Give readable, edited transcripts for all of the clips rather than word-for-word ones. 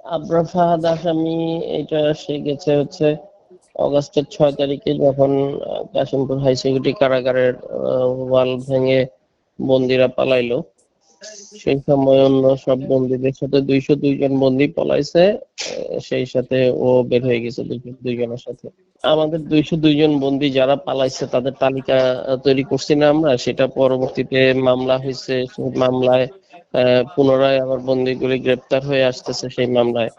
আবরার ফাহাদ আসামি, এটা সে গেছে হচ্ছে অগাস্টের 6 তারিখে, যখন কাশিমপুর হাই সিকিউরিটি কারাগারের ওয়াল ভেঙে বন্দিরা পালাইলো। সেই সময় অন্য সব বন্দীদের সাথে 202 জন বন্দী পলাইছে, সেই সাথে ও বের হয়ে গেছে 202 জনের সাথে। আমাদের 202 জন বন্দী যারা পালাইছে তাদের তালিকা তৈরি করছি না আমরা, সেটা পরবর্তীতে মামলা হয়েছে, সেই মামলায় পুনরায় আবার বন্দীগুলি গ্রেপ্তার হয়ে আসতেছে সেই মামলায়।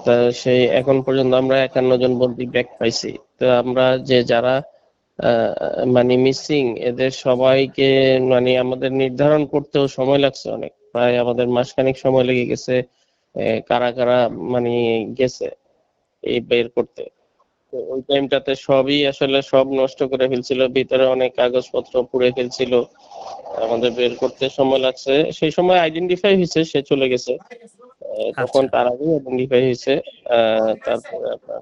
তা সেই এখন পর্যন্ত আমরা 51 জন বন্দী ব্যাক পাইছি। তো আমরা যে যারা মানে মিসিং, এদের সবাইকে মানে আমাদের নির্ধারণ করতেও সময় লাগছে অনেক, প্রায় আমাদের মাসখানেক সময় লেগে গেছে কারা কারা মানে গেছে এই বের করতে। তো ওই টাইমটাতে সবই আসলে সব নষ্ট করে ফেলছিল, ভিতরে অনেক কাগজপত্র পুড়ে ফেলছিল, আমাদের বের করতে সময় লাগছে। সেই সময় আইডেন্টিফাই হয়েছে সে চলে গেছে, তখন আচ্ছা। তার আগে আইডেন্টিফাই হয়েছে। তারপরে আপনার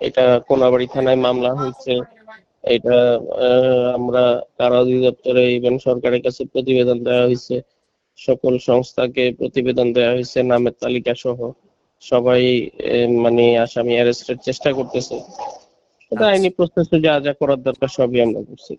এটা কোনাবাড়ি থানায় মামলা হয়েছে। এটা আমরা কারা অধিদপ্তরে ইভেন সরকারের কাছে প্রতিবেদন দেওয়া হয়েছে, সকল সংস্থাকে প্রতিবেদন দেওয়া হয়েছে নামের তালিকা সহ। সবাই মানে আসামি অ্যারেস্টের চেষ্টা করতেছে। এটা আচ্ছা। আইনি প্রসেসে যা যা করার দরকার সবই আমরা করছি।